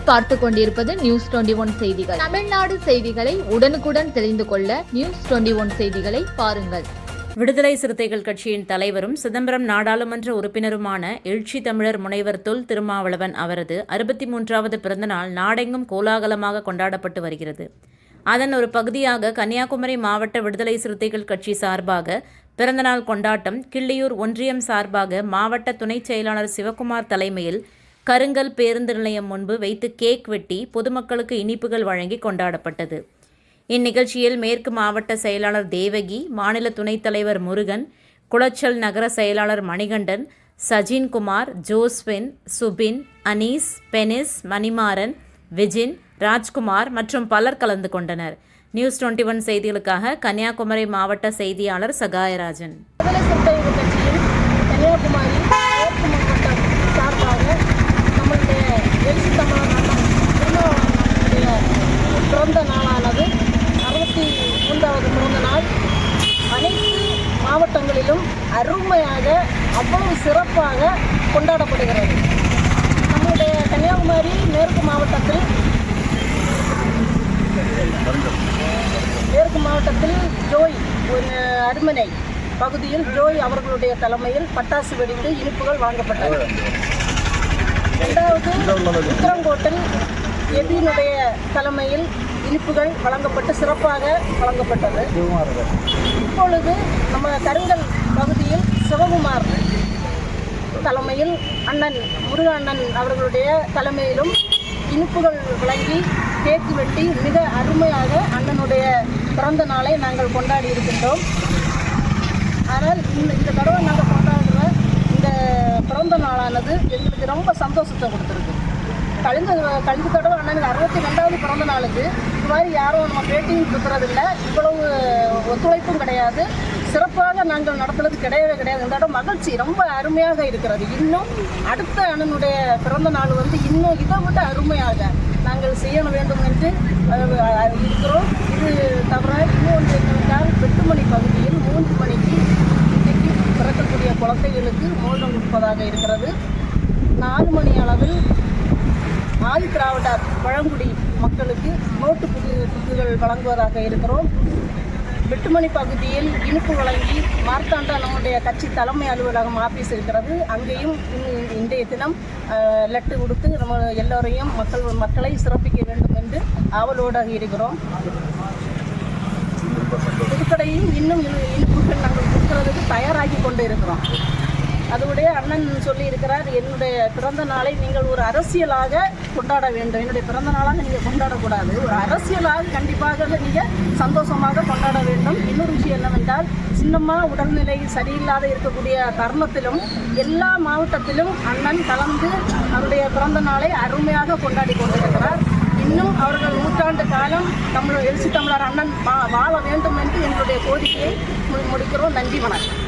நீங்கள் பார்த்து கொண்டிருப்பது நியூஸ் 21 செய்திகள். தமிழ்நாடு செய்திகளை உடனுக்குடன் தெரிந்து கொள்ள நியூஸ் 21 செய்திகளை பாருங்கள். விடுதலை சிறுத்தைகள் கட்சியின் தலைவரும் சிதம்பரம் நாடாளுமன்ற உறுப்பினருமான எழுச்சி தமிழர் முனைவர் தொல் திருமாவளவன் அவரது 63வது பிறந்தநாள் நாடெங்கும் கோலாகலமாக கொண்டாடப்பட்டு வருகிறது. அதன் ஒரு பகுதியாக கன்னியாகுமரி மாவட்ட விடுதலை சிறுத்தைகள் கட்சி சார்பாக பிறந்தநாள் கொண்டாட்டம் கிள்ளியூர் ஒன்றியம் சார்பாக மாவட்ட துணைச் செயலாளர் சிவக்குமார் தலைமையில் கருங்கல் பேருந்து நிலையம் முன்பு வைத்து கேக் வெட்டி பொதுமக்களுக்கு இனிப்புகள் வழங்கி கொண்டாடப்பட்டது. இந்நிகழ்ச்சியில் மேற்கு மாவட்ட செயலாளர் தேவகி, மாநில துணைத் தலைவர் முருகன், குளச்சல் நகர செயலாளர் மணிகண்டன், சஜின்குமார், ஜோஸ்வின், சுபின், அனீஸ், பெனிஸ், மணிமாறன், விஜின், ராஜ்குமார் மற்றும் பலர் கலந்து கொண்டனர். நியூஸ் 21 செய்திகளுக்காக கன்னியாகுமரி மாவட்ட செய்தியாளர் சகாயராஜன். பிறந்த நாளானது 63வது பிறந்த நாள் அனைத்து மாவட்டங்களிலும் அருமையாக அவ்வளவு சிறப்பாக கொண்டாடப்படுகிறது. நம்முடைய கன்னியாகுமரி மேற்கு மாவட்டத்தில் ஜோய் அருமனை பகுதியில் ஜோய் அவர்களுடைய தலைமையில் பட்டாசு வெடித்து இனிப்புகள் வாங்கப்பட்டது. இரண்டாவது உத்தரங்கோட்டில் எபியினுடைய தலைமையில் இனிப்புகள் வழங்கப்பட்டு சிறப்பாக வழங்கப்பட்டது. இப்பொழுது நம்ம கருங்கல் பகுதியில் சிவகுமார் தலைமையில் அண்ணன் முருக அண்ணன் அவர்களுடைய தலைமையிலும் இனிப்புகள் வழங்கி கேக்கு வெட்டி மிக அருமையாக அண்ணனுடைய பிறந்த நாளை நாங்கள் கொண்டாடி இருக்கின்றோம். ஆனால் இந்த தடவை நாங்கள் கொண்டாடுற இந்த பிறந்த நாளானது எங்களுக்கு ரொம்ப சந்தோஷத்தை கொடுத்துருக்கு. கழிந்த தடவை அண்ணனுக்கு 62வது பிறந்த நாளுக்கு இது மாதிரி யாரும் நம்ம பேட்டியும் கொடுக்குறதில்ல, இவ்வளவு ஒத்துழைப்பும் கிடையாது, சிறப்பாக நாங்கள் நடத்துறது கிடையவே கிடையாது. இந்த தடவை மகிழ்ச்சி ரொம்ப அருமையாக இருக்கிறது. இன்னும் அடுத்த அண்ணனுடைய பிறந்த நாள் இன்னும் இதை விட அருமையாக நாங்கள் செய்ய வேண்டும் என்று இருக்கிறோம். இது தவிர இன்னொன்று என்னவென்றால் வெட்டுமணி பகுதியில் 3 மணிக்கு இன்றைக்கு பிறக்கக்கூடிய குழந்தைகளுக்கு மோதிரம் கொடுப்பதாக இருக்கிறது. 4 மணி அளவில் ஆதி திராவிடர் பழங்குடி மக்களுக்கு நோட்டு புக்குகள் வழங்குவதாக இருக்கிறோம். வெட்டுமணி பகுதியில் இனிப்பு வழங்கி மார்த்தாண்டா நம்முடைய கட்சி தலைமை அலுவலகம் ஆஃபீஸ் இருக்கிறது, அங்கேயும் இன்றைய தினம் லெட்டு கொடுத்து நம்ம எல்லோரையும் மக்களை சிறப்பிக்க வேண்டும் என்று ஆவலோடு இருக்கிறோம். புதுக்கடையும் இன்னும் இனிப்புகள் நாங்கள் கொடுக்கறதுக்கு தயாராகி கொண்டு இருக்கிறோம். அதோடைய அண்ணன் சொல்லி இருக்கிறார், என்னுடைய பிறந்த நாளை நீங்கள் ஒரு அரசியலாக கொண்டாட வேண்டும், என்னுடைய பிறந்த நாளாக நீங்கள் கொண்டாடக்கூடாது, ஒரு அரசியலாக கண்டிப்பாக நீங்கள் சந்தோஷமாக கொண்டாட வேண்டும். இன்னொரு விஷயம் என்னவென்றால், சின்னம்மா உடல்நிலை சரியில்லாத இருக்கக்கூடிய தருணத்திலும் எல்லா மாவட்டத்திலும் அண்ணன் கலந்து அவருடைய பிறந்த நாளை அருமையாக கொண்டாடி கொண்டிருக்கிறார். இன்னும் அவர்கள் 100 காலம் எழுச்சி தமிழர் அண்ணன் வாழ வேண்டும் என்று எங்களுடைய கோரிக்கையை முடிக்கிறோம். நன்றி, வணக்கம்.